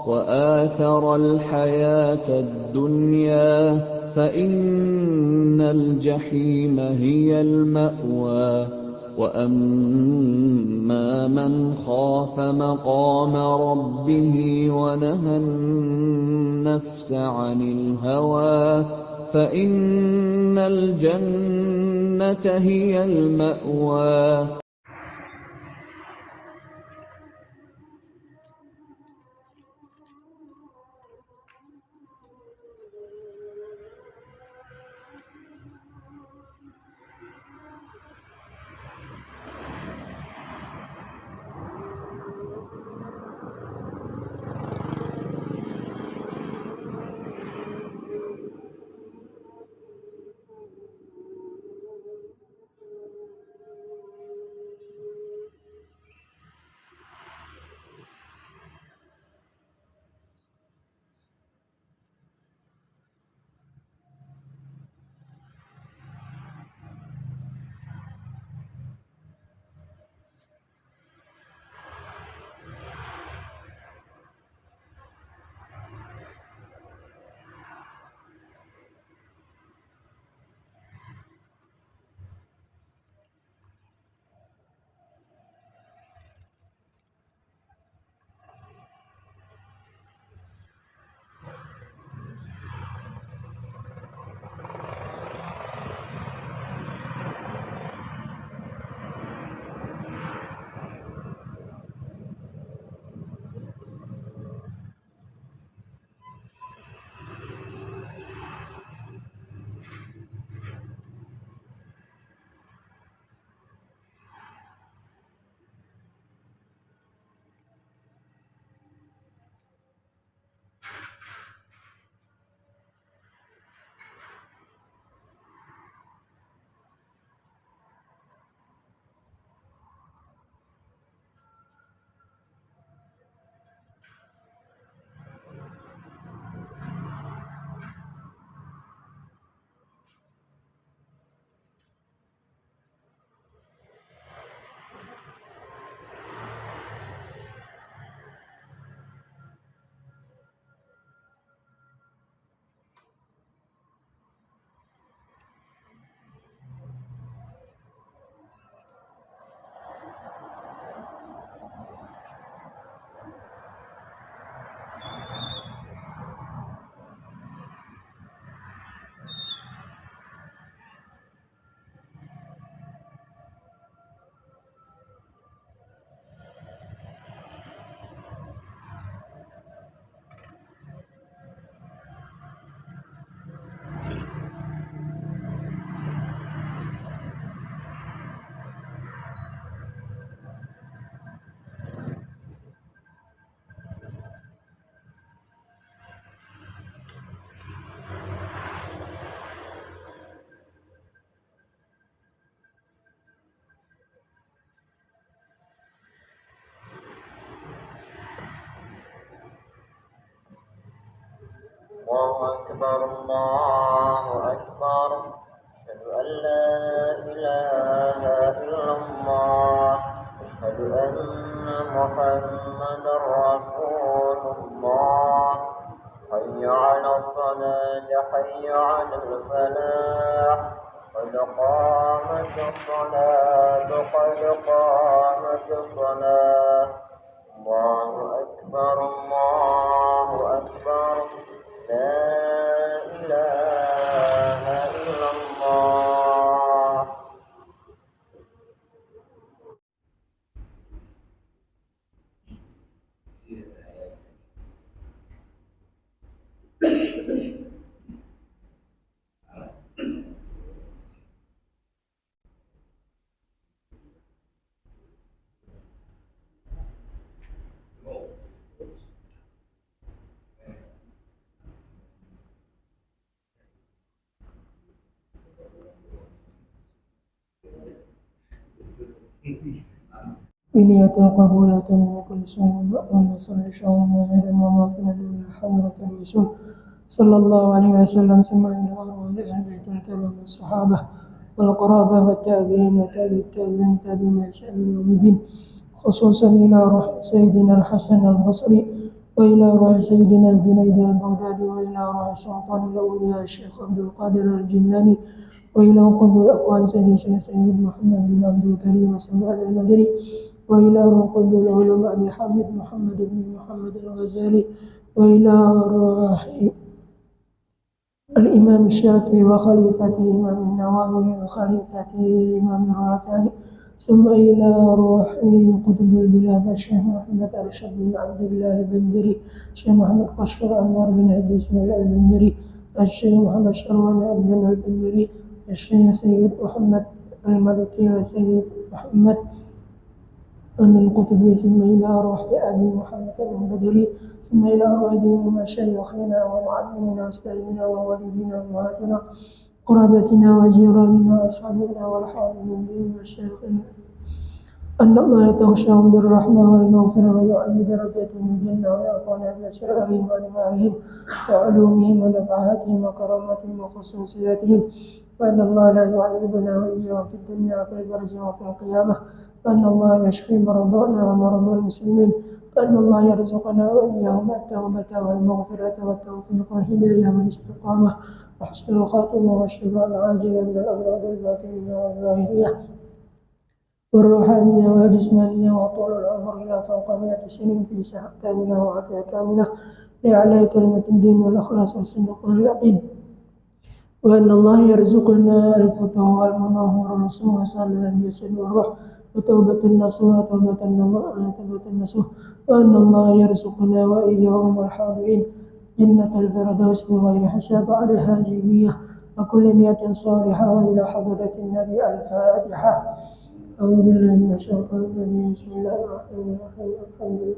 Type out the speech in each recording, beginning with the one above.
وآثر الحياة الدنيا فإن الجحيم هي المأوى وأما من خاف مقام ربه ونهى النفس عن الهوى فإن الجنة هي المأوى. الله أكبر الله أكبر أشهد أن لا إله إلا الله أشهد أن محمدا رسول الله حي على الصلاة حي على الفلاح قد قامت الصلاة قد قامت الصلاة الله أكبر الله أكبر لا إله إلا الله. بنية القبول من كل سوء ونصر شوم وهدى ومغفرة من حضرة الرسول صلى الله عليه وسلم ثم إلى أرواح أهل بيت الكرام والصحابة والقرابة والتابعين وتابع التابعين تابع ما شاء يوم الدين خصوصا إلى روح سيدنا الحسن البصري وإلى روح سيدنا الجنيد البغدادي وإلى روح سلطان الأولياء الشيخ عبد القادر الجيلاني وإلى قطب الأكوان سيد محمد بن عبد الكريم السمعان المدني وإلى روح قطب العلوم أبي حامد محمد بن محمد الغزالي وإلى روح الإمام الشافعي وخليفته إمام النووي وخليفته إمام الرافعي ثم إلى روح قطب البلاد الشيخ محمد أرشد بن عبد الله البندري الشيخ محمد قشفر أنور بن هدي إسماعيل البندري الشيخ محمد شروان عبد الله البندري الشيخ سيد محمد الملكي وسيد محمد من قطبي ثم إلى روح أبي محمد البدري ثم إلى روح جميع مشايخنا ومعلمنا وأستاذنا ووالدينا وأمهاتنا قرابتنا وجيراننا وأصحابنا والحاضرين من مشايخنا أن الله يتغشاهم بالرحمة والمغفرة ويعلي درجاتهم الجنة ويعفونا بأسرارهم وأنوارهم وعلومهم ونفعاتهم وكراماتهم وخصوصياتهم وأن الله لا يعذبنا وإياهم في الدنيا وفي البرزخ وفي القيامة وأن الله يشفي مرضانا ومرضى المسلمين وأن الله يرزقنا وإياهم التوبة والمغفرة والتوفيق والهداية والاستقامة وحسن الخاتمة والشفاء العاجل من الأمراض الباطنية والظاهرية والروحانية والجسمانية وطول العمر إلى فوق 100 سنين في صحة كاملة وعافية كاملة لإعلاء كلمة الدين والإخلاص والصدق واليقين وأن الله يرزقنا الفتوح والمنى والرسوم وصالح الجسد والروح وتوبة النصوح وأن الله يرزقنا وإياهم الحاضرين جنة الفردوس بغير حساب على هذه النية وكل نية صالحة وإلى حضرة النبي الفاتحة. أعوذ بالله من الشيطان الرجيم بسم الله الرحمن الرحيم الحمد لله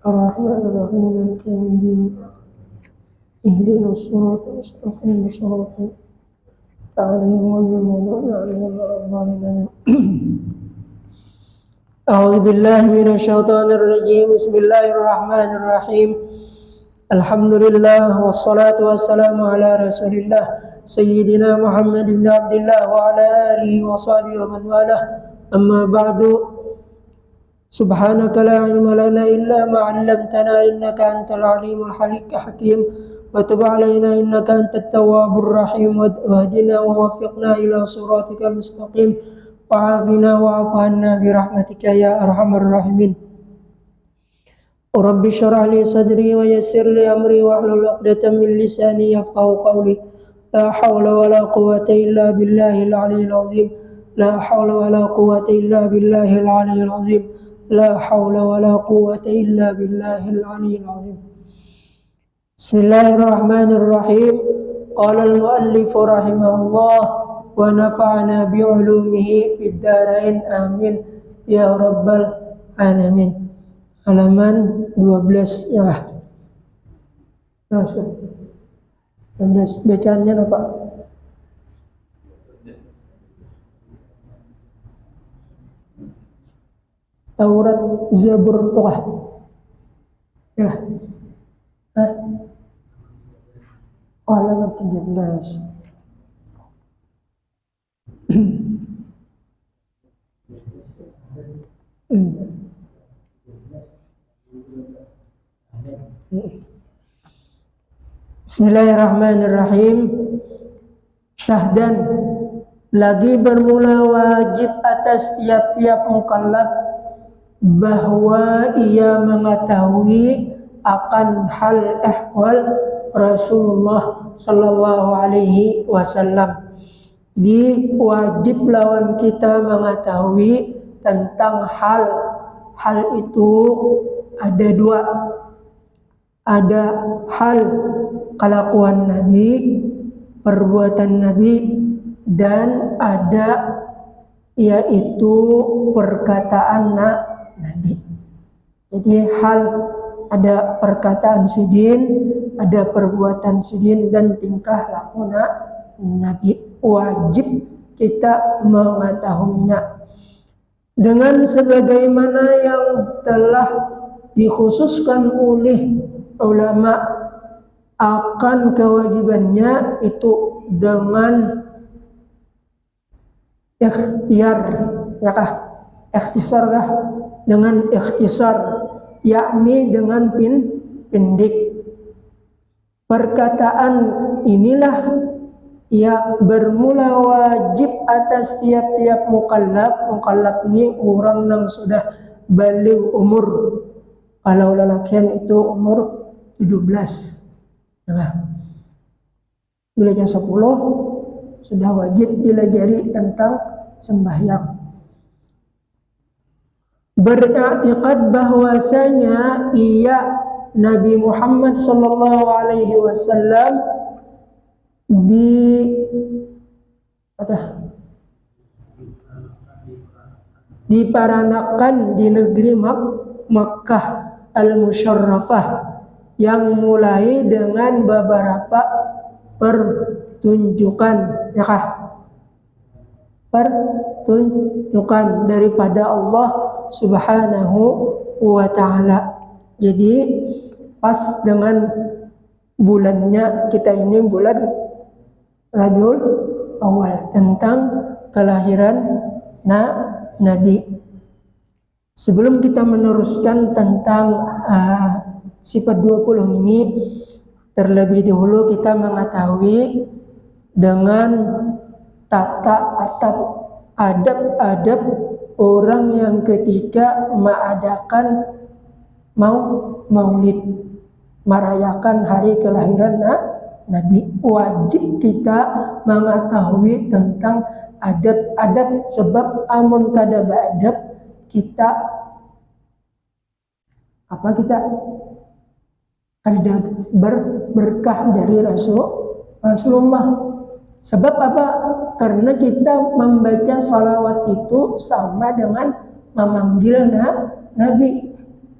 الرحمن الرحيم مالك يوم الدين اهدنا الصراط المستقيم صراط عليهم غير المغضوب عليهم ولا الضالين. أعوذ بالله من الشيطان الرجيم بسم الله الرحمن الرحيم الحمد لله والصلاة والسلام على رسول الله سيدنا محمد بن عبد الله وعلى آله وصحبه ومن والاه أما بعد سبحانك لا علم لنا إلا ما علمتنا إنك أنت العليم الحكيم وتب علينا إنك أنت التواب الرحيم واهدنا ووفقنا إلى صراطك المستقيم وعافنا واعف عنا برحمتك يا أرحم الراحمين. رب اشرح لي صدري ويسر لي أمري واحلل عقدة من لساني يفقهوا قولي لا حول ولا قوة إلا بالله العلي العظيم لا حول ولا قوة إلا بالله العلي العظيم لا حول ولا قوة إلا بالله العلي العظيم. بسم الله الرحمن الرحيم. قال المؤلف رحمه الله ونفعنا بعلومه في الدارين آمين يا رب العالمين. Halaman 12 ya. 12 bacaannya apa? Taurat, Zabur, Tuqah. Ya. Halaman 13. Bismillahirrahmanirrahim. Syahdan, lagi bermula wajib atas tiap-tiap mukallaf bahwa ia mengetahui akan hal ehwal Rasulullah sallallahu alaihi wasallam. Jadi wajib lawan kita mengetahui tentang hal itu ada dua. Ada hal kelakuan Nabi, perbuatan Nabi, dan ada yaitu perkataan Nabi. Jadi hal ada perkataan sidin, ada perbuatan sidin dan tingkah laku Nabi. Wajib kita mengetahuinya dengan sebagaimana yang telah dikhususkan oleh ulama akan kewajibannya itu dengan ikhtiar, ya kah? Ikhtisar kah? Dengan ikhtisar, yakni dengan pendek. Perkataan inilah ya bermula wajib atas tiap-tiap mukallaf. Mukallaf ini orang yang sudah balik umur. Kalau lelakian itu umur 17. Nah, bila jam 10 sudah wajib dilajari tentang sembahyang. Beriktikad bahwasanya ia Nabi Muhammad sallallahu alaihi wasallam diparanakan di negeri Makkah al-Musyarrafah yang mulai dengan beberapa pertunjukan, ya kah? Pertunjukan daripada Allah Subhanahu wa ta'ala. Jadi pas dengan bulannya kita ini bulan Rabiul Awal tentang kelahiran Nabi. Sebelum kita meneruskan tentang sifat 20 ini, terlebih dahulu kita mengetahui dengan tata atau adab-adab orang yang ketika mengadakan maulid, merayakan hari kelahiran Nabi. Wajib kita mengetahui tentang adab-adab, sebab amun kada adab kita kada berkah dari Rasulullah. Sebab apa? Karena kita membaca salawat itu sama dengan memanggil Nabi.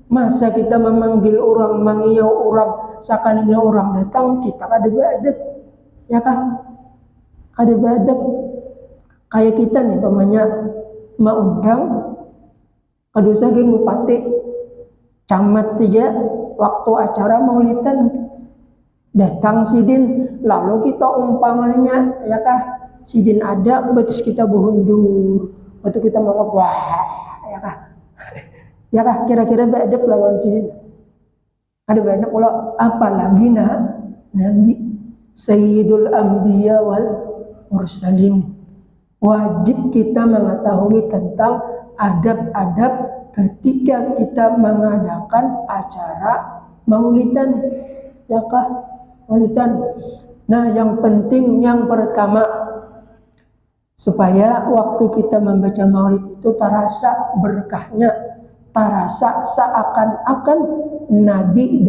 Masa kita memanggil orang, mengiyau orang, sekalinya orang datang, kita kada beradab, ya kah? Kada beradab. Kayak kita nih, pamanya mengundang kadosa geng bupati, camat tiga, waktu acara maulidan datang sidin, lalu kita umpamanya, ya kah? Sidin ada, betis kita berundur, waktu kita mau wah, ya kah? Ya kah, kira-kira beradab lawan sidin. Ada beradab kalau apalagi Nabi Sayyidul Anbiya wal Mursalin. Wajib kita mengetahui tentang adab-adab ketika kita mengadakan acara maulidan, ya kah? Maulidan. Nah, yang penting yang pertama, supaya waktu kita membaca maulid itu terasa berkahnya, terasa seakan-akan Nabi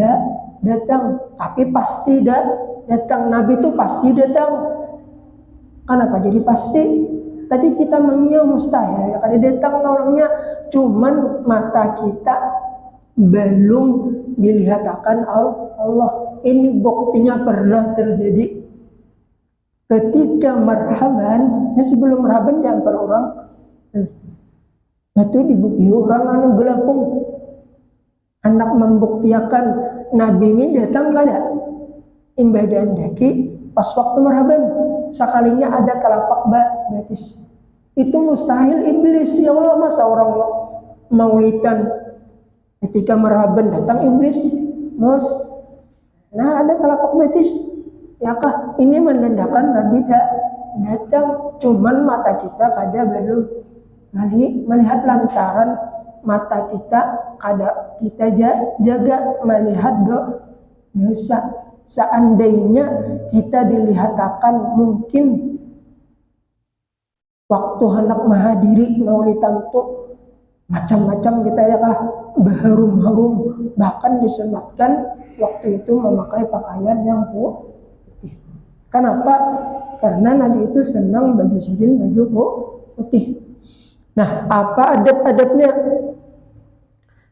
datang, tapi pasti datang. Nabi itu pasti datang. Kenapa jadi pasti? Tadi kita mengira mustahil, ya kada datang orangnya, cuman mata kita belum dilihatkan Allah. Ini buktinya pernah terjadi ketika marhaban, ya sebelum marhaban diantar orang, itu dibukti orang anu gelapung, anak membuktiakan Nabi ini datang kada imbadaan daki pas waktu marhaban, sekalinya ada telapak betis. Itu mustahil iblis, ya Allah, masa orang maulidan ketika marhaban datang iblis, mus. Nah, ada telapak betis, ya kah? Ini menandakan Nabi datang, cuman mata kita kada belum melihat, lantaran mata kita kada kita jaga melihat dosa. Seandainya kita dilihatkan mungkin waktu hendak menghadiri maulidan itu macam-macam kita, ya kah, berharum-harum, bahkan disunatkan waktu itu memakai pakaian yang putih. Kenapa? Karena Nabi itu senang baju sidin, baju putih. Nah, apa adab-adabnya?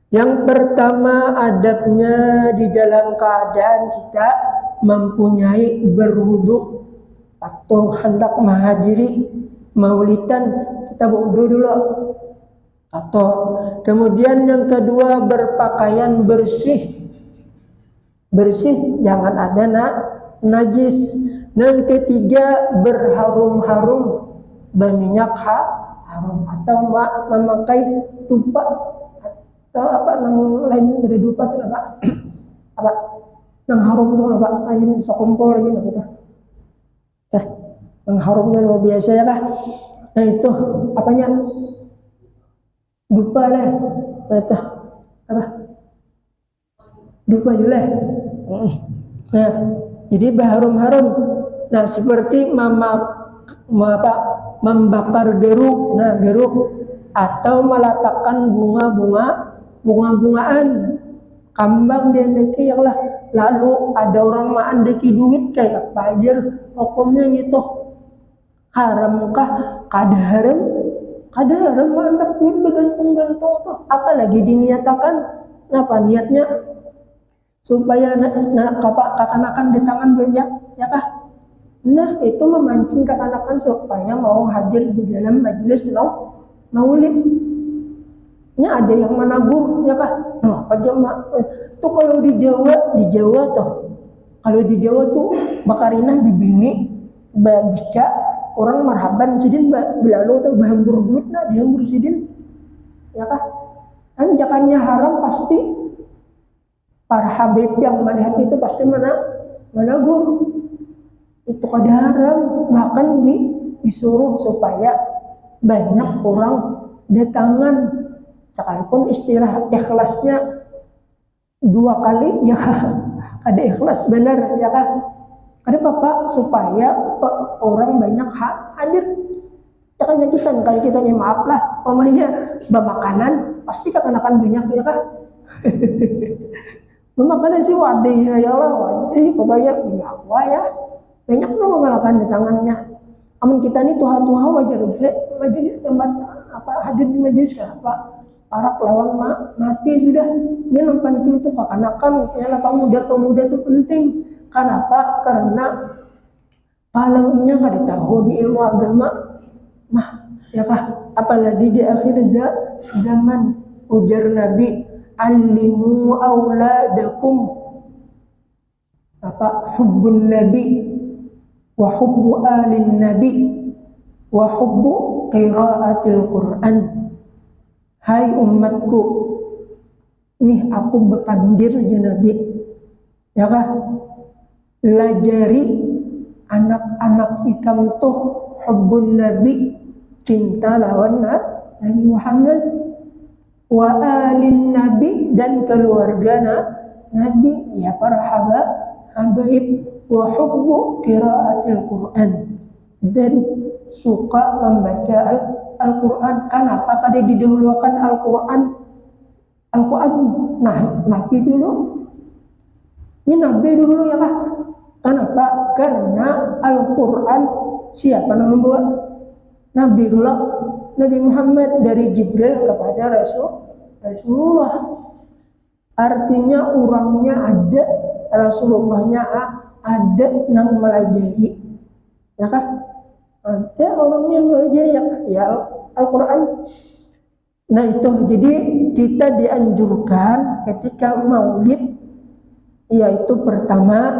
Yang pertama adabnya di dalam keadaan kita mempunyai berwudu atau hendak menghadiri maulidan, kita berwudu dulu. Atau kemudian yang kedua berpakaian bersih, jangan ada najis. Yang ketiga berharum-harum, berminyak harum, atau memakai dupa atau apa lain dari dupa itu apa? apa nang harum tuh apa aja bisa kumpul lagi gitu teh nang harumnya luar biasa ya kah. Nah itu apanya dupa lah kata apa dupa juga. Nah jadi berharum-harum. Nah seperti membakar geruk. Nah geruk atau meletakkan bunga-bungaan kambang di andeki yang lah. Lalu ada orang mandeki duit kayak apa aja hukumnya gitu. Haramkah? Kada haram mantap duit bergantung-gantung tuh. Apalagi diniatakan apa niatnya supaya kekanakan di tangan banyak ya kah. Nah itu memancing kekanakan supaya mau hadir di dalam majelis maulid. Ini ada yang menabur ya kah. Nah apa jemaah itu kalau di Jawa tuh kalau di Jawa tuh bakarinah bibini babica orang marhaban sidin belalu atau bahambur duit nah dihambur sidin ya kah. Kan jakannya haram pasti para habib yang melihat itu pasti menabur itu kada haram. Bahkan disuruh supaya banyak orang datangan sekalipun istilah ikhlasnya 2 kali ya kada ikhlas benar ya kan. Kada apa supaya orang banyak hadir ya kan kayak kita nih maaf lah pokoknya bamakanan pasti kekanakan banyak ya kan. Bamakanan sih wadah ya lah wadah pokoknya ya banyak tuh menggunakan di tangannya. Amun kita nih tuha-tuha wajar majelis tempat apa hadir di majelis kenapa para pelawan mati sudah ini yang penting itu kekanakan ya lah pemuda itu penting. Kenapa? Karena kalau ini nggak tahu di ilmu agama ya kah apalagi di akhir zaman ujar Nabi alimu auladakum apa hubbun nabi wa hubbu alin nabi wa hubbu qiraatil Quran. Hai umatku nih aku berpandir ya Nabi ya kah lajari anak-anak ikam tuh hubbun nabi cinta lawan Nabi Muhammad wa alin nabi dan keluarga Nabi ya para habaib wa hubbu qiraatil Quran dan suka membaca Al-Quran. Kenapa kada didahulukan Al-Quran nah Nabi dulu ini Nabi dulu ya kah. Kenapa? Karena Al-Quran siapa yang membuat Nabi dulu Nabi Muhammad dari Jibril kepada Rasulullah. Artinya orangnya ada Rasulullahnya ada yang melajari ya kah. Ada orang yang belajar ya Al-Quran. Nah itu jadi kita dianjurkan ketika maulid yaitu pertama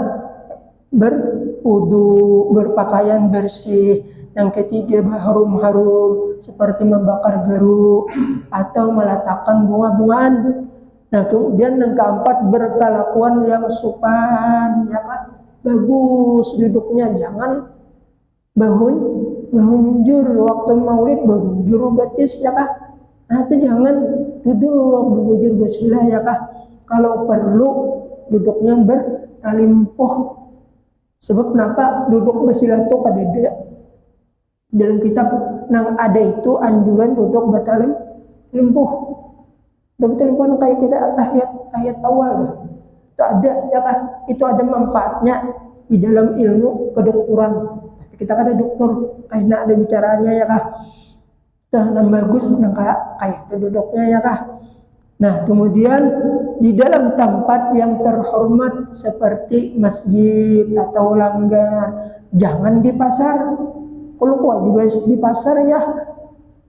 berwudu, berpakaian bersih, yang ketiga berharum-harum seperti membakar geruk atau meletakkan bunga-bungaan. Nah kemudian yang keempat berkelakuan yang sopan ya kan, bagus duduknya, jangan bahunjur waktu maulid, bahunjur batis ya kah. Nah itu jangan duduk berbujur bismillah ya kah. Kalau perlu duduknya bertalimpuh. Sebab kenapa duduk bismillah itu kadada dalam kitab nang ada itu anjuran duduk bertalimpuh. Bertalimpuh kayak kita tahiyat awal itu ada ya kah. Itu ada manfaatnya di dalam ilmu kedokteran. Kita kan ada dokter kayak ada bicaranya ya kah. Yang bagus yang kayak itu duduknya ya kah. Nah kemudian di dalam tempat yang terhormat seperti masjid atau langgar, jangan di pasar. Kalau di pasar ya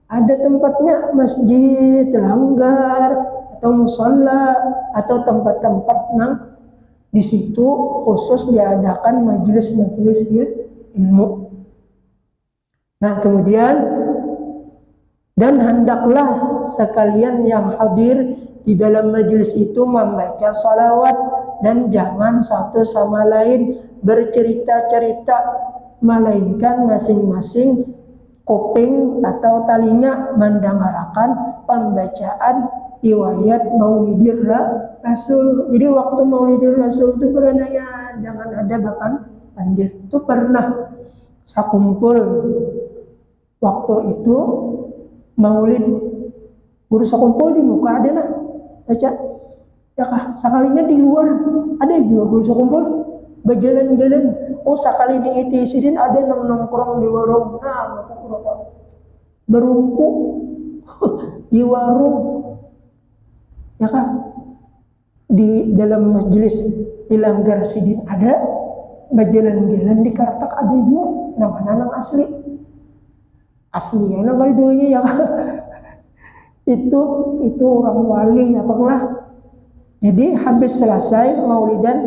ada tempatnya masjid, langgar atau musalla atau tempat-tempat di situ khusus diadakan majelis-majelis ilmu. Nah kemudian dan hendaklah sekalian yang hadir di dalam majelis itu membaca salawat dan jangan satu sama lain bercerita-cerita, melainkan masing-masing kuping atau telinga mendengarkan pembacaan riwayat Maulidir Rasul. Jadi waktu Maulidir Rasul itu beranaya, jangan ada bahkan pandir. Itu pernah sakumpul waktu itu Maulid, guru sakumpul di muka ada lah baca. Ya kah, sekalinya di luar ada juga guru sakumpul berjalan-jalan. Oh sekali di Itisidin ada nongkrong di warung, nah beruku di warung, ya kan? Di dalam majelis di Langgar Sidin ada, berjalan-jalan di Karatak ada juga, nama-nama asli ya nama duanya ya kan? itu orang wali ya pernah. Jadi habis selesai maulidan,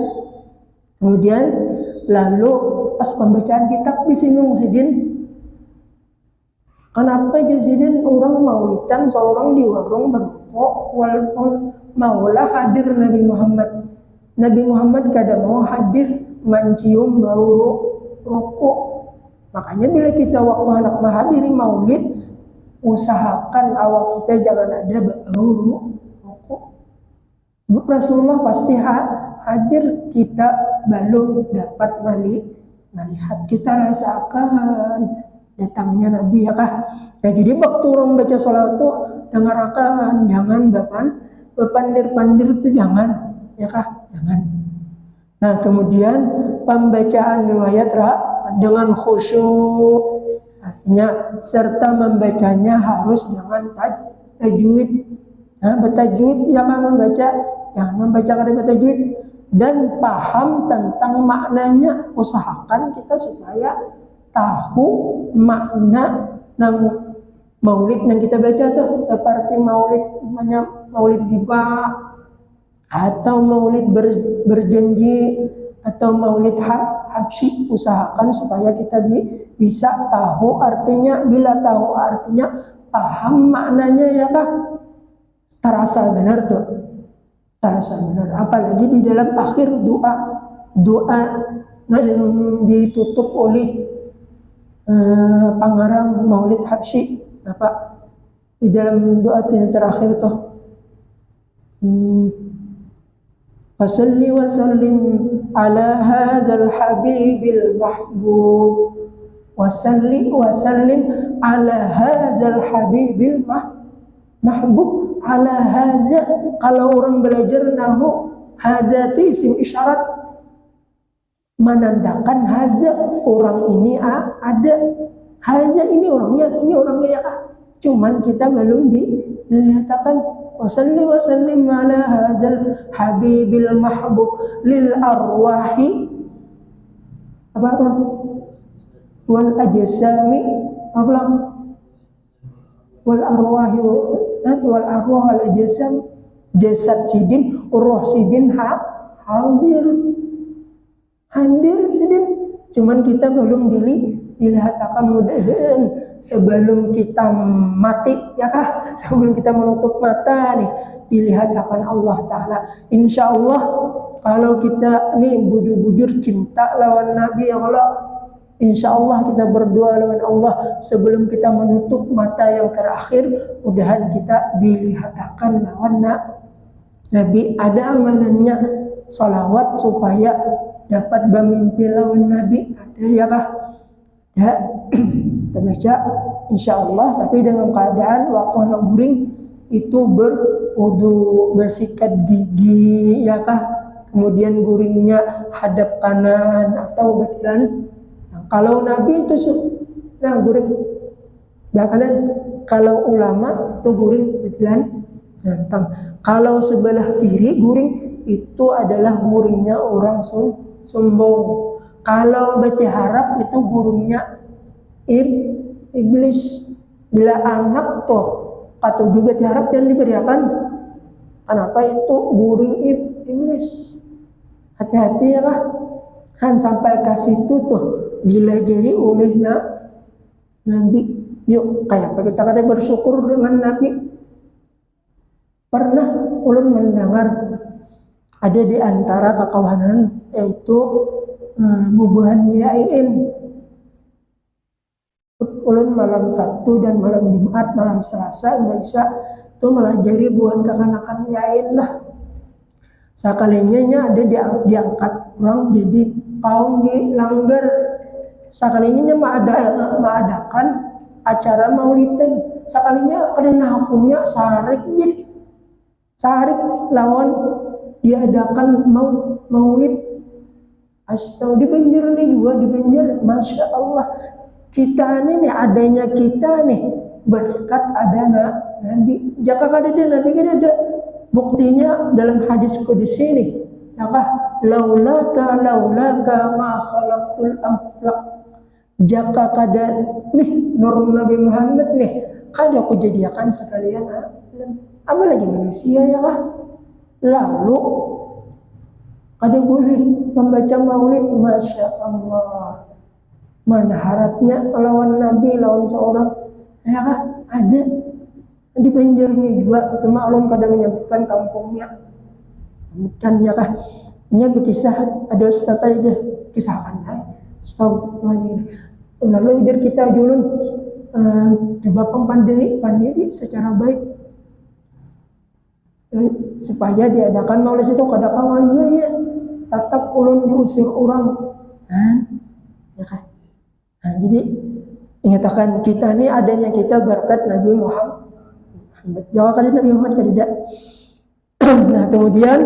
kemudian lalu pas pembacaan kitab disinggung Sidin, kenapa Sidin orang maulidan seorang di warung berkok walaupun maulah hadir Nabi Muhammad kadang mau hadir mencium bau rokok. Makanya bila kita waktu anak menghadiri maulid, usahakan awal kita jangan ada bau rokok. Sebab Rasulullah pasti hadir, kita belum dapat melihat, kita rasakan datangnya Nabi ya kah. Ya, jadi waktu orang baca sholawat itu dengarkan, jangan berpandir-pandir itu jangan ya kah, jangan. Nah kemudian pembacaan riwayat dengan khusyuk, artinya serta membacanya harus dengan tajwid. Nah, bertajwid jangan membaca kada bertajwid, dan paham tentang maknanya. Usahakan kita supaya tahu makna maulid yang kita baca tuh, seperti maulid tiba atau maulid berjanji atau maulid habsyi. Usahakan supaya kita bisa tahu artinya. Bila tahu artinya, paham maknanya ya kah, terasa benar tuh, terasa benar. Apalagi di dalam akhir doa ditutup oleh pengarang maulid habsyi apa di dalam doa yang terakhir tuh, Fasalli wa sallim ala hadzal habibil mahbub, wasalli wa sallim ala hadzal habibil mahbub. Ala hadza, kalau orang belajar nahu, hadza itu isim isyarat menandakan hadza, orang ini ada, hadza ini orangnya ya. Cuman kita belum dilihatkan. Wasalli wa sallim ala hadzal habibil mahbub lil arwahi apa wal ajsami apa wal arwahi wal arwah al ajsam, jasad sidin, ruh sidin hadir sidin. Cuman kita belum dilihatkan. Mudah-mudahan sebelum kita mati ya kah, sebelum kita menutup mata nih, dilihatkan Allah Ta'ala. Insya Allah kalau kita nih bujur-bujur cinta lawan Nabi ya Allah, insya Allah kita berdoa lawan Allah sebelum kita menutup mata yang terakhir, mudahan kita dilihatkan lawan Nabi. Ada amalannya salawat supaya dapat bermimpi lawan Nabi, ada ya kah? Ya, kita baca insya Allah, tapi dengan keadaan waktu anak guring itu berwudu, bersikat gigi ya kah, kemudian guringnya hadap kanan atau betiran. Nah, kalau Nabi itu guring belah kanan, kalau ulama itu guring betiran belakang. Kalau sebelah kiri guring itu adalah guringnya orang sombong. Kalau berharap itu gurunya iblis. Bila anak tuh atau juga berharap yang diberikan, kenapa itu guring iblis? Hati-hati ya lah, kan sampai ke situ tuh dilajari oleh Nabi. Yuk kayak apa kita kada bersyukur dengan Nabi. Pernah ulun mendengar ada di antara kekawanan yaitu bubuhan yain ulun malam Sabtu dan malam Jumat, malam Selasa bisa itu melajari buan kekanakan yain lah. Sakalinya ada diangkat orang jadi kaum di langgar. Sakalinya mengadakan acara maulidan. Sakalinya karena hukumnya sarik gitu. Sarik lawan diadakan maulid. Astaga, di Banjar nih juga di Banjar, masya Allah. Kita nih adanya kita nih berkat ada Nabi. Jika ada Nabi kan ada buktinya dalam hadis qudsi nih. Apa? Laulaka ma khalaqtul aflaq. Jika kada nih nur Nabi Muhammad nih, kada aku jadikan sekalian apa lagi manusia ya kah? Lalu ada boleh membaca maulid, masya Allah. Mana harapnya lawan Nabi, lawan seorang, ya kah? Ada di Banjar nih juga. Cuma ulun kadang menyebutkan kampungnya, bukan ya kah? Ini berkisah ada ustaz aja kisahkan ya. Setahu lagi. Lalu biar kita dulu coba pandiri secara baik supaya diadakan maulid itu kada kawannya tetap ulun diusir orang ya kan. Nah, jadi ingatakan kita ini adanya kita berkat Nabi Muhammad. Jawab kali Nabi Muhammad tidak. Nah kemudian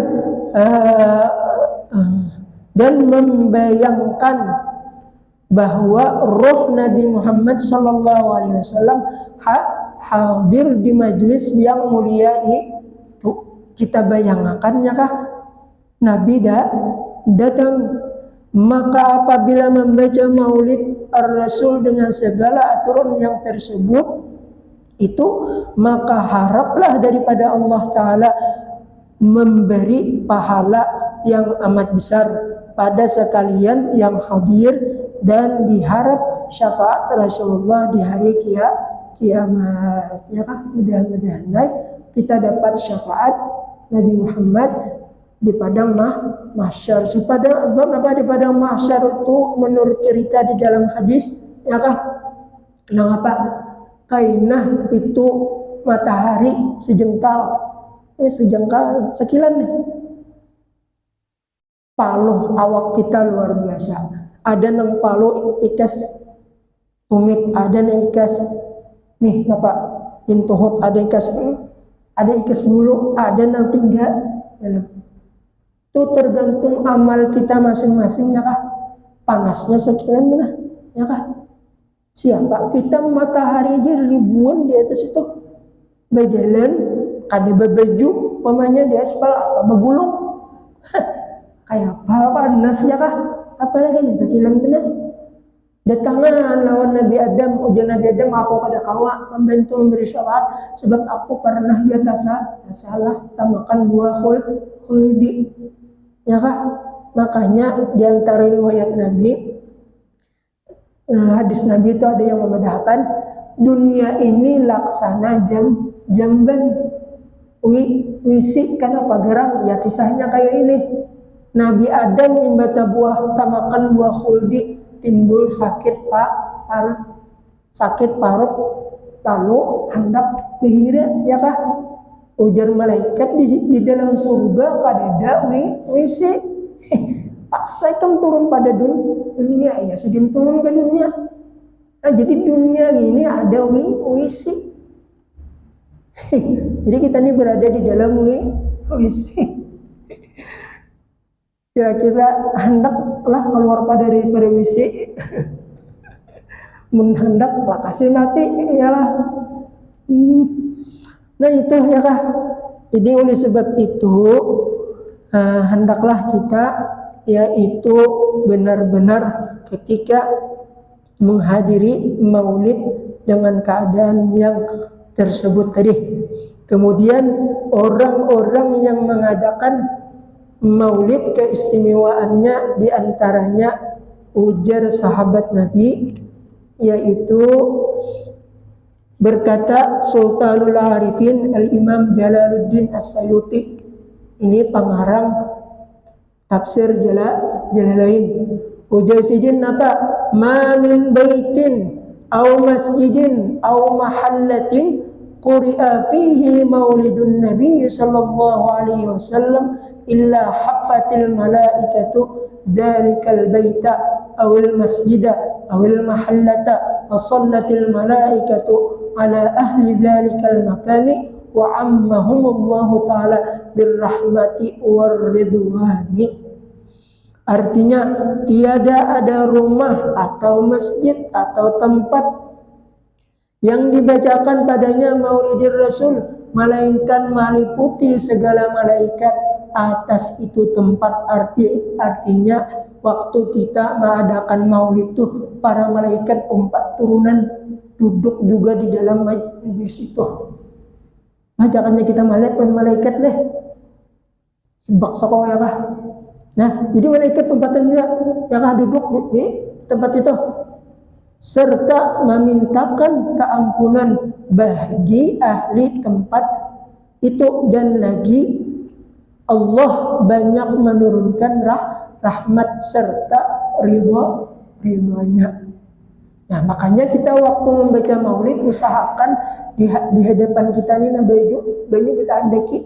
dan membayangkan bahwa roh Nabi Muhammad Sallallahu Alaihi Wasallam hadir di majelis yang mulia itu. Kita bayangkan ya kah Nabi datang, maka apabila membaca maulid Ar-Rasul dengan segala aturan yang tersebut itu, maka haraplah daripada Allah Ta'ala memberi pahala yang amat besar pada sekalian yang hadir, dan diharap syafaat Rasulullah di hari kiamat ya kan. Mudah-mudahan kita dapat syafaat Nabi Muhammad di padang mahsyar. Di padang mahsyar itu menurut cerita di dalam hadis ya kah, kenapa kainah itu matahari sejengkal sekilan nih. Paluh awak kita luar biasa. Ada nang palu ikas tumit, ada nang ikas nih apa intuhut, ada ikas bulu, ada nang tinggal dalam. Itu tergantung amal kita masing-masing ya kah. Panasnya sekian mana ya kah. Siapa kita matahari aja ribuan di atas itu berjalan, ada berbaju pemanya di aspal atau bergulung kayak apa panas ya kah. Apalagi nih sekilan benar. Datangan lawan Nabi Adam, ujian Nabi Adam, aku kada kawa membantu memberi syafaat sebab aku pernah dia salah makan buah khuldi ya kah. Makanya di antara riwayat Nabi, hadis Nabi itu ada yang memedahkan dunia ini laksana jamban wisi kenapa gerang ya. Kisahnya kayak ini, Nabi Adam imbata tamakan buah khuldi, timbul sakit parut, lalu hendak bihira ya kah. Ujar malaikat di dalam surga kadeda wisi paksa kan turun pada dunia ya, sedang turun ke dunia. Nah, jadi dunia ini ada wisi. Jadi kita ini berada di dalam wisi. Kira-kira hendaklah keluar dari WC, menghendaklah kasih mati iyalah. Nah itu ya kah. Jadi oleh sebab itu hendaklah kita yaitu benar-benar ketika menghadiri maulid dengan keadaan yang tersebut tadi. Kemudian orang-orang yang mengadakan maulid keistimewaannya diantaranya ujar sahabat Nabi, yaitu berkata Sultanul Arifin Al-Imam Jalaluddin As-Sayuti, ini pengarang Tafsir Jalalain. Ujar sidin apa? Ma min baitin aw masjidin aw mahallatin quri'a fihi maulidun nabi sallallahu alaihi wasallam illa haffatil malaikatu zalikal baita awil masjida awil mahallata wa sallatil malaikatu ala ahli zalikal makani wa ammahumullahu ta'ala birrahmati warridwani. Artinya tiada ada rumah atau masjid atau tempat yang dibacakan padanya Maulidir Rasul melainkan meliputi segala malaikat atas itu tempat. Artinya waktu kita mengadakan maulid itu para malaikat 4 turunan duduk juga di dalam majlis itu. Bacakannya kita malaikat deh. Baksa kau ya kah? Nah, jadi malaikat tempatan juga yang duduk di tempat itu serta memintakan keampunan bagi ahli tempat itu, dan lagi Allah banyak menurunkan rahmat serta ridhonya. Nah, makanya kita waktu membaca maulid usahakan di hadapan kita ini baju kita andaki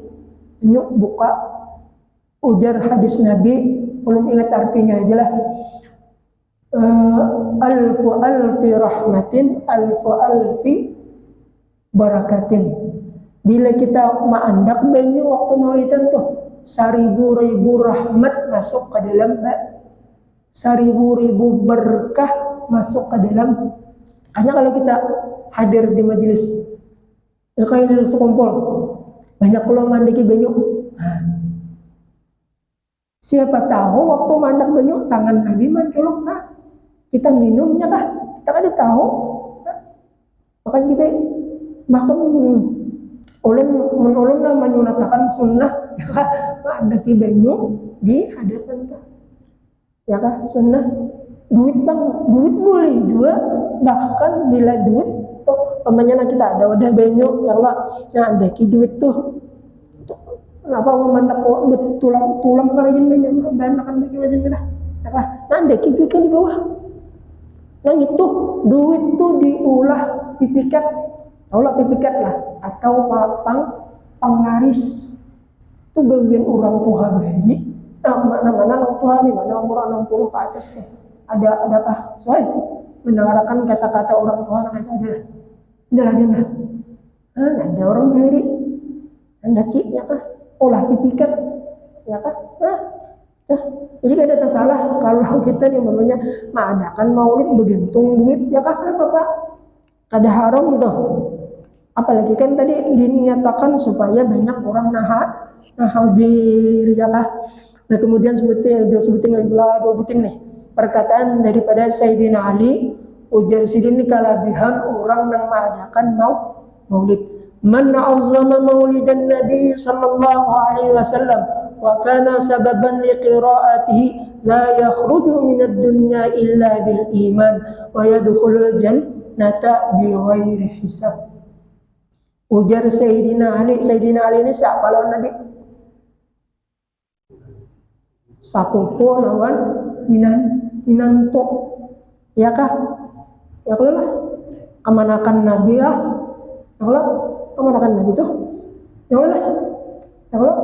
ini buka ujar hadis Nabi, belum ingat artinya aja lah. Alfu alfi rahmatin, alfu alfi barakatin. Bila kita maandak banyak waktu maulidan tuh, 1000 rahmat masuk ke dalam, 1000 berkah masuk ke dalam. Hanya kalau kita hadir di majelis, kayak sekumpul, banyak pulau mandiki banyak. Siapa tahu waktu mandak banyak tangan Nabi mencolok, nah kita minumnya kah? Kita kan tahu. Nah, makanya kita bahkan ulun menyunatkan sunnah ya kah? Mandaki banyak di hadapan kah? Ya kah? Sunnah. Duit duit boleh juga, bahkan bila duit tuh pemanya kita ada wadah banyak ya Allah, nah andaki duit tuh. Kenapa memandak tulang karajin banyak banyakan bagi wajib kita? Apa? Nanti kita di bawah. Nah itu duit tuh diulah pipikat, taulah pipikat lah, atau panglaris. Itu bagian orang tua bayi. Nah, mana orang tua nih, mana umur 60 ke atas nih. Adakah soal mendengarkan kata-kata orang tua anak itu adalah dia. Nah, ada orang bayi, anda ya kah? Olah pipikat, ya kan? Nah, jadi ada salah kalau kita yang namanya mengadakan maulid begantung duit, ya kan? Kenapa Pak? Kada haram tuh. Apalagi kan tadi diniatakan supaya banyak orang hadir, ya kan? Nah kemudian sebutin lagi dua buting nih perkataan daripada Sayyidina Ali, ujar sidin ini kalabihan orang yang mengadakan maulid. Man 'azzama maulidan Nabi sallallahu alaihi wasallam wa kana sababan liqira'atihi la yakhruju minad dunya illa bil iman wa yadkhulul jannata bighairi hisab. Ujar Sayyidina Ali ini siapa lawan Nabi? Sapupo lawan Minanto. Ya kah? Ya kalau lah kemanakan Nabi ya. Ya kalau kemanakan Nabi tuh, ya Allah, ya Allah,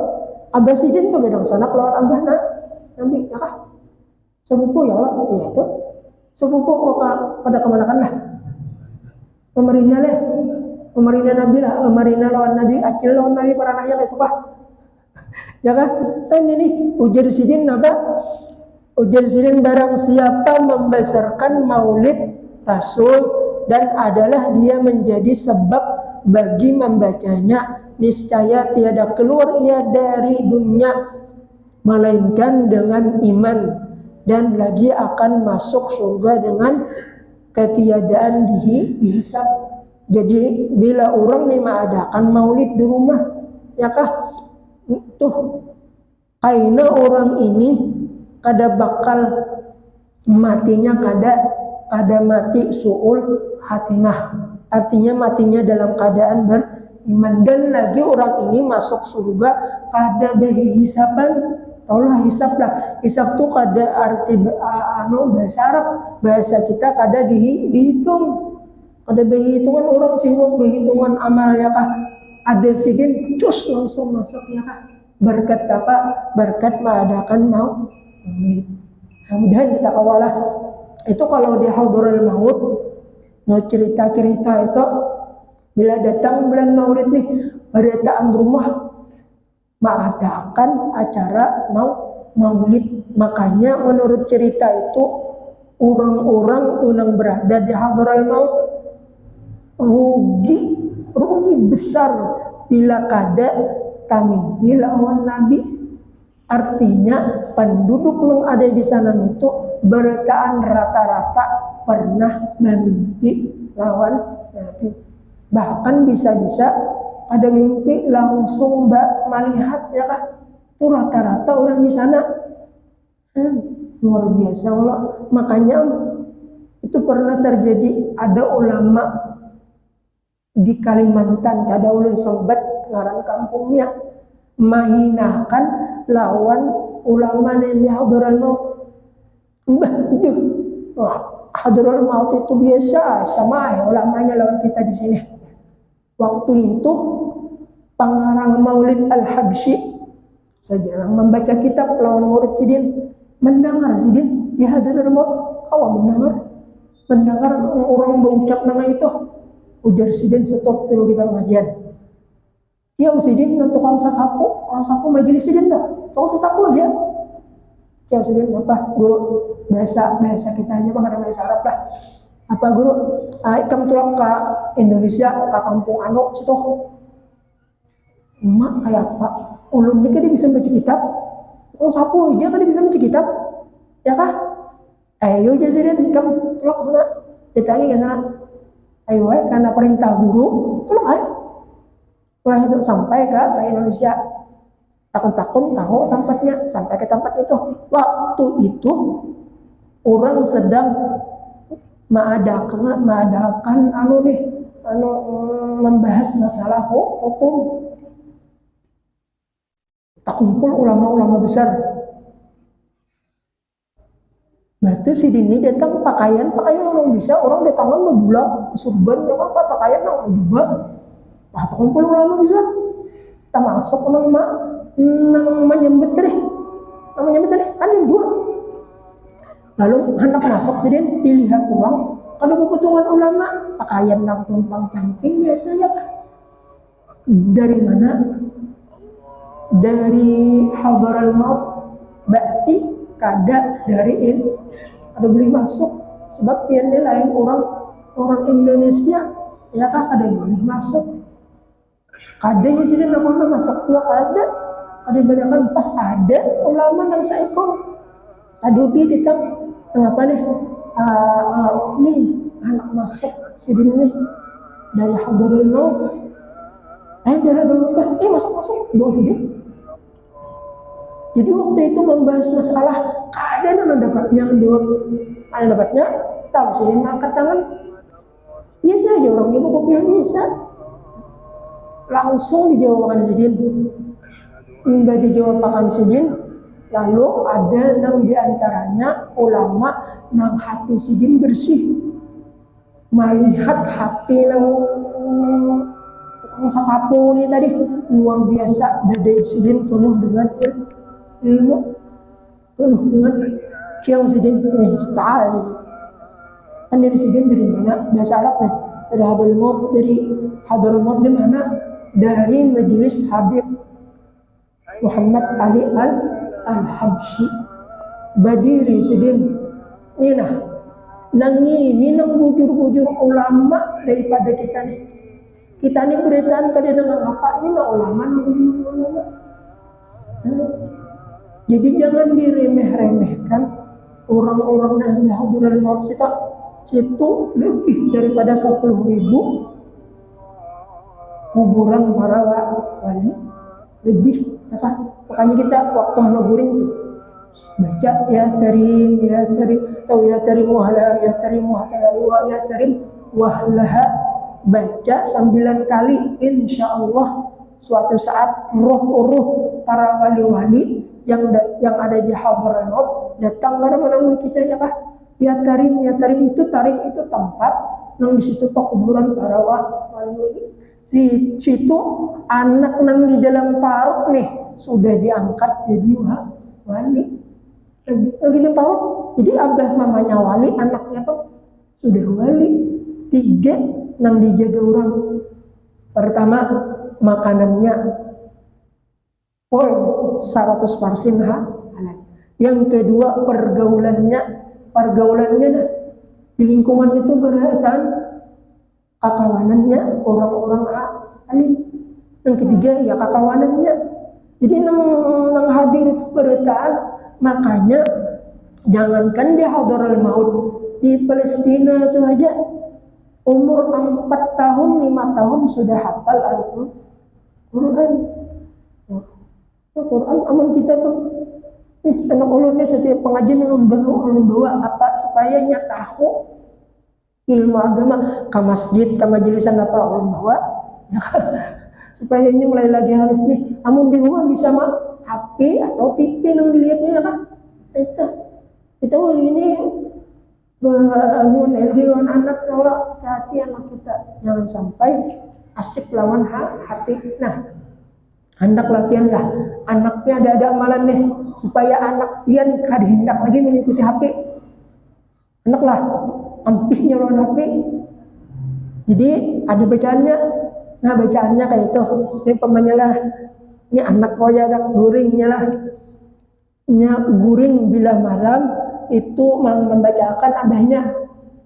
Abah Sidin tuh beda sana keluar Abah Nabi, ya kah? Sepupu ya Allah, ya itu, sepupu pada kemanakan lah, pemerintah Nabi lah, pemerintah lawan Nabi, acil lawan Nabi para anaknya itu kah? Ya kah? Kan ini ujar Sidin apa? Ujar Sidin barang siapa membesarkan maulid Rasul dan adalah dia menjadi sebab bagi membacanya, niscaya tiada keluar ia dari dunia melainkan dengan iman, dan lagi akan masuk surga dengan ketiadaan dihisab. Jadi bila orang nih mengadakan maulid di rumah, ya kah? Tuh kaina orang ini kada bakal matinya kada mati suul hatimah. Artinya matinya dalam keadaan beriman, dan lagi orang ini masuk surga kada berhisaban, taulah hisab lah. Hisab tuh kada arti bahasa Arab, bahasa kita kada dihitung. Kada berhitungan orang sibuk berhitungan amal ya kah. Ada sidin cus langsung masuk ya kah. Berkat apa? Berkat mengadakan maulid. Mudah-mudahan kita kawalah. Itu kalau di hadratul maut, cerita-cerita itu bila datang bulan maulid nih, berataan rumah mengadakan acara maulid. Makanya menurut cerita itu orang-orang tuh yang berada di hadratul maut rugi besar bila kada tamidi lawan Nabi. Artinya penduduk yang ada di sana itu berataan rata-rata pernah memimpi lawan Nabi. Bahkan bisa-bisa ada mimpi langsung melihat ya kan. Itu rata-rata orang di sana. Luar biasa Allah. Makanya itu pernah terjadi, ada ulama di Kalimantan, ada ulun sobat ngarang kampungnya mahinakan lawan ulama yang di hadratul maut. Hadratul maut itu biasa sama ulamanya lawan kita di sini. Waktu itu pengarang Maulid Al-Habsyi sedang membaca kitab lawan murid sidin, mendengar sidin di hadratul maut. Kau mendengar orang berucap nama itu. Ujar sidin, stop dulu kita pengajian. Ya sidin untuk tukang sapu majelis sidin dah. Tukang sapu aja. Ya sidin apa guru bahasa kita aja bang, ada bahasa Arab lah. Apa guru? Ikam tulang ke Indonesia ke kampung anu situ. Emak kayak apa? Ulun dia bisa baca kitab. Tukang sapu aja kan dia bisa baca kitab. Ya kah? Ayo aja sidin, ikam tulang ke sana. Ditanya ke sana. Ayo, karena perintah guru, tolong ayo. Mulai itu sampai ke Indonesia. Takun-takun tahu tempatnya, sampai ke tempat itu. Waktu itu orang sedang mengadakan membahas masalah hukum. Tak kumpul ulama-ulama besar. Batu si dini datang pakaian orang bisa, orang di tangan membulat surban yang apa pakaian yang juga. Nah, kumpul ulama bisa. Kita masuk nama menyambut deh, ada dua. Lalu hendak masuk sidin dilihat orang, kalau kebutuhan ulama pakaian yang tumpang camping biasanya dari mana? Dari hadratul maut, berarti kada dari ini ada boleh masuk sebab yang lain orang Indonesia ya kah ada boleh masuk, kada di sini namanya masuk pula kada banyak pas ada ulama yang seekor tadi ditang kenapa deh nih anak masuk sini nih dari hadratul maut dari hadratul maut masuk bawa sini. Jadi waktu itu membahas masalah keadaan dapatnya menjawab, ada dapatnya tahu sini angkat tangan biasa aja orang ibu kopiah bisa langsung dijawabkan sidin. Mimba dijawabkan sidin, lalu ada yang diantaranya ulama nang hati sidin bersih, melihat hati nang tukang sasapu nih tadi luar biasa, dada sidin penuh dengan ilmu, penuh dengan kiam sidin sini setara kan dari sidin dari mana bahasa Arab nih dari hadratul maut di mana dari majelis Habib Muhammad Ali Al-Habsyi berdiri sidin ini nang bujur-bujur ulama daripada kita nih beritaan kada dengan apa ini ulama nang bujur ulama. Jadi jangan diremeh-remehkan orang-orang yang di hadratul maut situ lebih daripada 10.000 kuburan para wali lebih apa? Makanya kita waktu ngaburin tuh baca ya tarim wahlaha baca 9 kali insyaallah suatu saat ruh-ruh para wali-wali yang ada di Hadramaut datang kepada menemui kita ya kah? Ya tarim itu tempat nang di situ pekuburan para wali. Di situ anak nang di dalam parut nih sudah diangkat jadi wali. Lagi di parut, jadi abah mamanya wali, anaknya tuh sudah wali. 3 nang dijaga orang. Pertama, makanannya full 100% halal. Yang kedua, pergaulannya di lingkungan itu berhasil kakawanannya orang-orang alim. Yang ketiga ya kakawanannya. Jadi nang hadir itu beritaan, makanya jangankan di Hadramaut Maut, di Palestina itu aja umur 4 tahun 5 tahun sudah hafal Al-Quran. Al-Quran aman kita tuh. Anak ulunnya setiap pengajian membawa apa supaya nya tahu ilmu agama ke masjid, ke majelisan apa ulun bawa supaya ini mulai lagi harus nih. Amun di rumah bisa mah HP atau TV yang dilihatnya ya kan. Itu ini bangun ilmuwan anak kalau hati anak kita jangan sampai asik lawan HP. Nah, hendak latihan lah anaknya ada amalan nih supaya anak pian kada hendak lagi mengikuti HP. Hendak lah ampihnya lawan HP. Jadi ada bacaannya. Nah bacaannya kayak itu. Ini pemanya lah. Ini anak koya ada guringnya lah. Nya guring bila malam itu membacakan abahnya.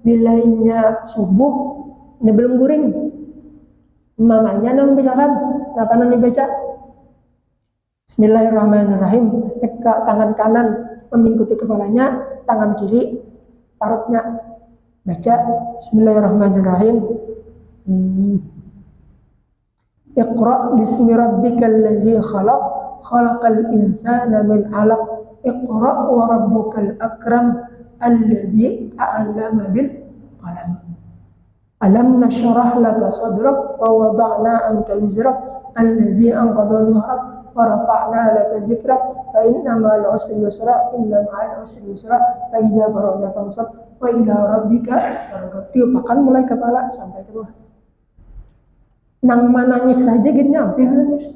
Bilainya subuh ini belum guring. Mamanya nang membacakan. Apa nang dibaca? Bismillahirrahmanirrahim. Tangan kanan mengikuti kepalanya, tangan kiri parutnya baca Bismillahirrahmanirrahim. Iqra bismi rabbikal ladzi khalaq khalaqal insana min 'alaq Iqra wa rabbukal akram alladzi 'allama bil qalam. Alam nashrah laka sadrak wa wada'na anka wizrak alladzi anqadha dhahrak wa rafa'na laka zikrak fa inna ma'al usri yusra inna ma'al usri yusra fa iza faragta fansab wa ila rabbika farghab. Tiupakan mulai kepala sampai ke bawah. Nang menangis saja gini ampih nangis.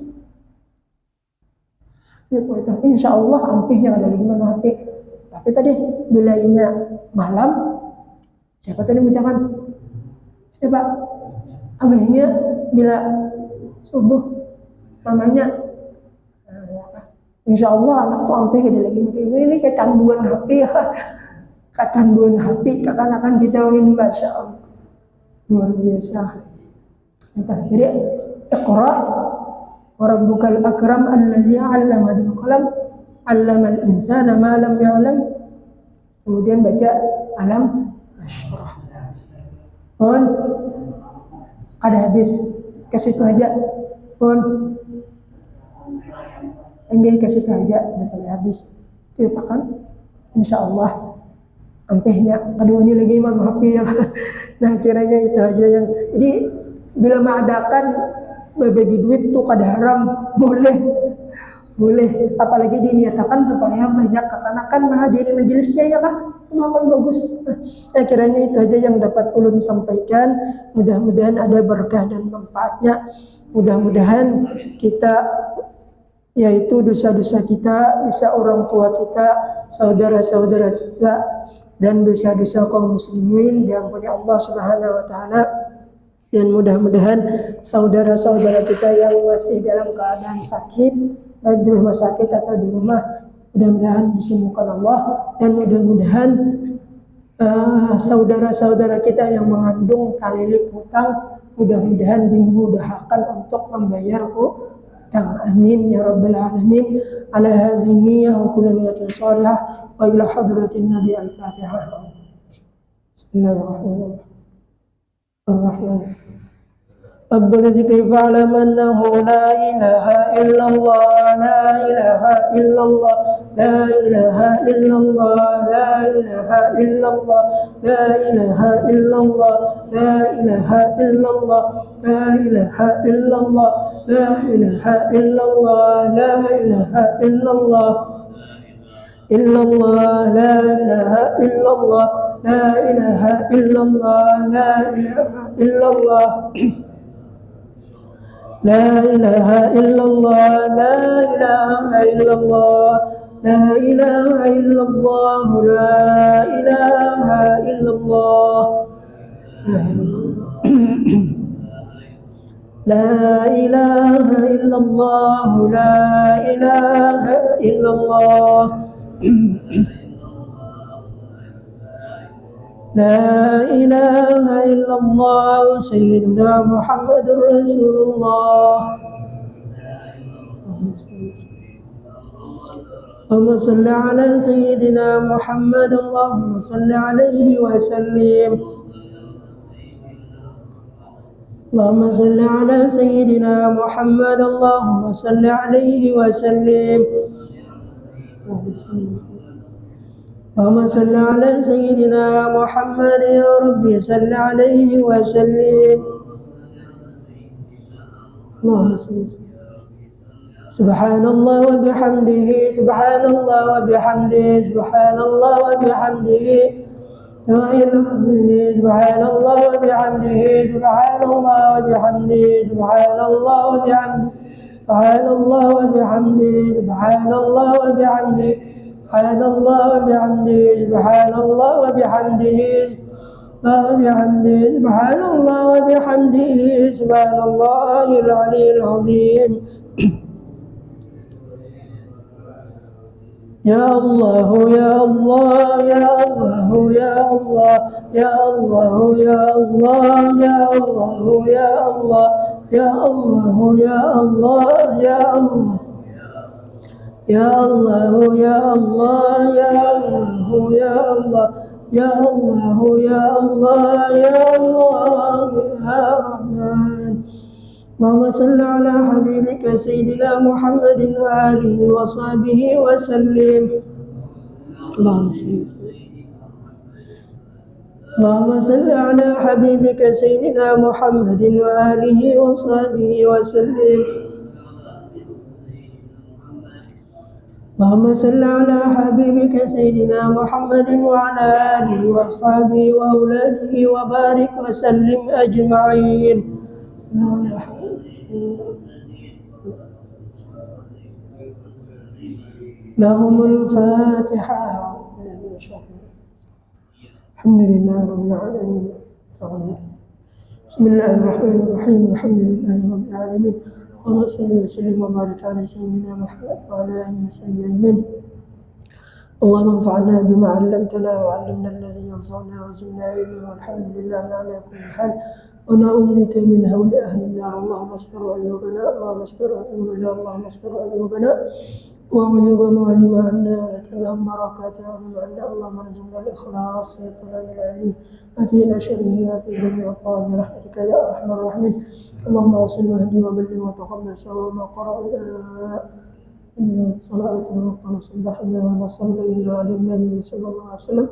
Insya Allah ampihnya ada lagi mana hati. Tapi tadi bilainya malam, siapa tadi mengucapkan? Siapa? Abahnya bila subuh, mamanya. Insya Allah anak tuh ampih ada lagi. Ini kecanduan hati ya. Kecanduan hati akan kita ini Masya Allah. Luar biasa. Jadi Iqra wa rabbukal akram allazi 'allama bil qalam 'allamal insana ma lam ya'lam. Kemudian baca alam nashrah. Pun kada habis ke situ aja. Pun enggak ke situ aja udah sampai habis. Itu kan insyaallah ampihnya kedua ini lagi imam hafi ya. Nah kiranya itu aja yang jadi bila mengadakan berbagi duit tuh kada haram, boleh apalagi diniatakan supaya banyak kekanakan menghadiri majelisnya ya kan makan bagus. Nah kiranya itu aja yang dapat ulun sampaikan, mudah-mudahan ada berkah dan manfaatnya, mudah-mudahan kita yaitu dosa-dosa kita, dosa orang tua kita, saudara-saudara kita dan dosa-dosa kaum muslimin diampuni Allah Subhanahu wa taala. Dan mudah-mudahan saudara-saudara kita yang masih dalam keadaan sakit, baik di rumah sakit atau di rumah, mudah-mudahan disembuhkan Allah. Dan mudah-mudahan saudara-saudara kita yang mengandung talilit hutang, mudah-mudahan dimudahkan untuk membayar hutang. Amin ya rabbal alamin. Ala hadhihi niyyah wa kullu niyatin shalihah wa ila hadratin nabi al-fatihah. Bismillahirrahmanirrahim. الرحمن رب الذكر فاعلم أنه لا إله إلا الله لا إله إلا الله لا إله إلا الله لا إله إلا الله لا إله إلا الله لا إله إلا الله لا إله إلا الله لا إله إلا الله لا إله إلا الله إلا الله لا إله إلا الله لا إله إلا الله لا إله إلا الله لا إله إلا الله لا إله إلا الله لا إله إلا الله لا إله إلا الله لا إله إلا الله لا إله إلا الله لا إله إلا الله سيدنا محمد رسول الله اللهم صل على سيدنا محمد اللهم صل عليه وسلم اللهم صل على سيدنا محمد اللهم صل عليه وسلم اللهم صل على سيدنا محمد يا ربي صل عليه وسلم اللهم صل وسلم سبحان الله وبحمده سبحان الله وبحمده سبحان الله وبحمده سبحان الله وبحمده سبحان الله وبحمده سبحان الله وبحمده سبحان الله وبحمده سبحان الله وبحمده سبحان الله وبحمده سبحان الله وبحمده سبحان الله وبحمده سبحان الله العلي العظيم يا الله يا الله يا الله يا الله يا الله يا الله يا الله يا الله يا الله يا الله يا الله يا الله يا الله يا الله يا الله يا الله يا الله يا الله يا رحمن اللهم صل على حبيبك سيدنا محمد وآله وصحبه وسلم اللهم صل على حبيبك سيدنا محمد وآله وصحبه وسلم اللهم صل على حبيبك سيدنا محمد وعلى آله وأصحابه وأولاده وبارك وسلم أجمعين لهم الفاتحة الحمد لله رب العالمين بسم الله الرحمن الرحيم الحمد لله رب العالمين اللهم صل وسلم وبارك على سيدنا محمد وعلى آله وصحبه أجمعين اللهم انفعنا بما علمتنا وعلمنا الذي ينفعنا وزدنا علما والحمد لله على كل حال ونعوذ بك من هول أهل النار اللهم استر عيوبنا اللهم استر عيوبنا اللهم استر عيوبنا وعيوب ما علم عنا ولا تذهب بركات علم عنا اللهم ارزقنا الإخلاص في طلب العلم وفي نشره وفي جميع الطاعات برحمتك يا أرحم الراحمين اللهم اوصل واهدي وبلغ وتقبل سواء ما قرأنا صلاة وصبحنا وصلينا على النبي صلى الله عليه وسلم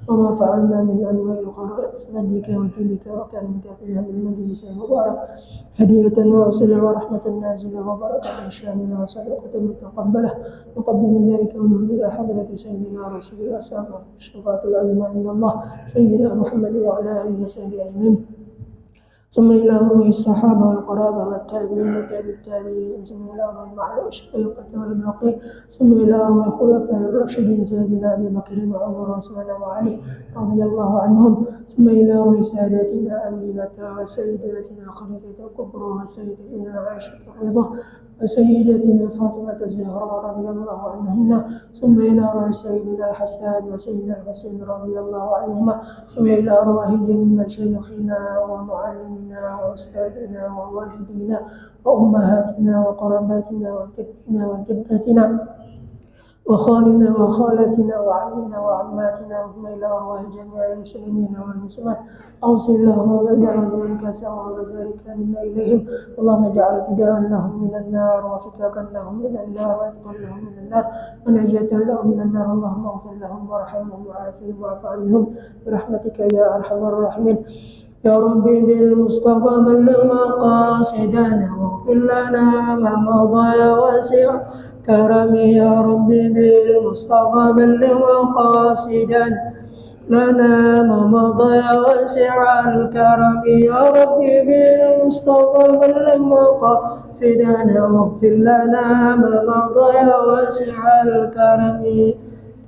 وما فعلنا من أنواع الخيرات فمدك وجودك وكرمك في هذا المجلس المبارك هدية واصلة ورحمة نازلة وبركة شاملة وصدقة متقبلة نقدم ذلك ونهدي إلى حضرة سيدنا رسول الله صلى الله عليه وسلم الشفاعة العظيمة عند الله سيدنا محمد وعلى آله وصحبه أجمعين ثم إلى أرواح الصحابة والقرابة والتابعين وتابع التابعين ثم إلى أرواح المعلى والشقيقة والباقي ثم إلى أرواح الخلفاء الراشدين سيدنا أبي بكر وعمر وعثمان وعلي رضي الله عنهم ثم إلى أرواح ساداتنا أمينة وسيداتنا خليفة الكبرى وسيدتنا عائشة الرضا وسيدتنا فاطمة الزهراء رضي الله عنهن ثم إلى أرواح سيدنا الحسن وسيدنا الحسين رضي الله عنهما ثم إلى أرواح جميع مشايخنا ومعلمنا وأستاذنا ووالدينا وأمهاتنا وقراباتنا وجدنا وجداتنا وخالنا وخالتنا وعمنا وعماتنا وهم إلى أرواح جميع المسلمين والمسلمات أوصل اللهم بدع ذلك سواء ذلك منا إليهم اللهم اجعل فداء لهم من النار وفكاكا لهم من النار وعتقا لهم من النار ونجاة لهم من النار اللهم اغفر لهم وارحمهم وعافهم واعف عنهم برحمتك يا أرحم الراحمين يا ربي بالمصطفى بلغ مقاصدنا واغفر لنا ما مضى يا واسع كرمي يا ربي بالمصطفى بلغ مقاصدنا لنا ما مضى يا واسع الكرم يا ربي بالمصطفى بلغ مقاصدنا واغفر لنا ما مضى يا واسع الكرم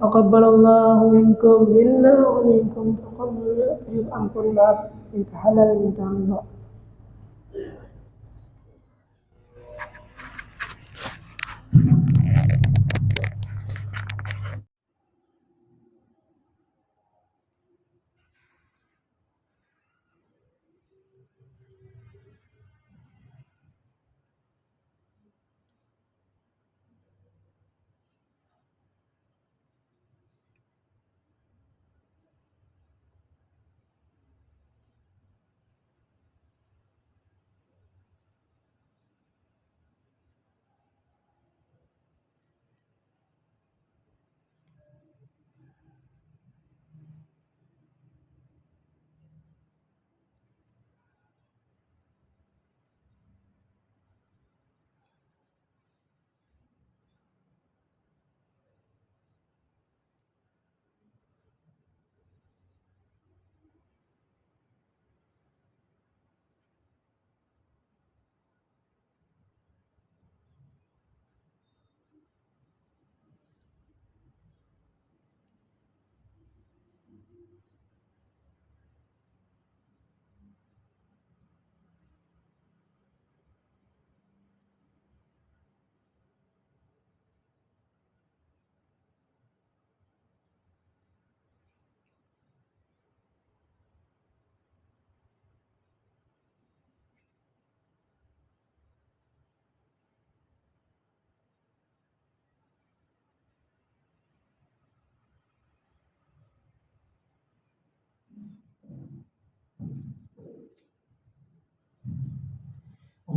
تقبل الله منكم منا ومنكم تقبل يا كريم ampun maaf minta halal minta ridha.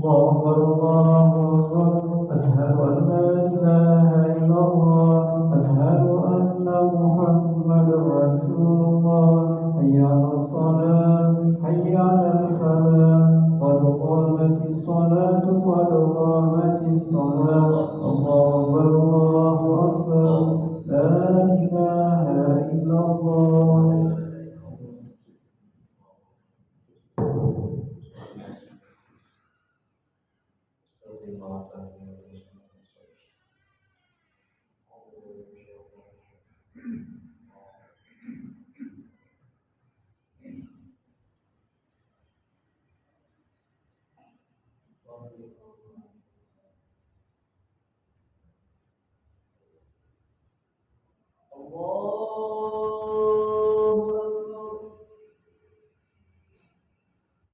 الله أكبر الله أكبر أشهد أن لا إله إلا الله أشهد أن محمدا رسول الله حي على الصلاة حي على الفلاح قد قامت الصلاة قد قامت الصلاة الله أكبر الله أكبر لا إله إلا الله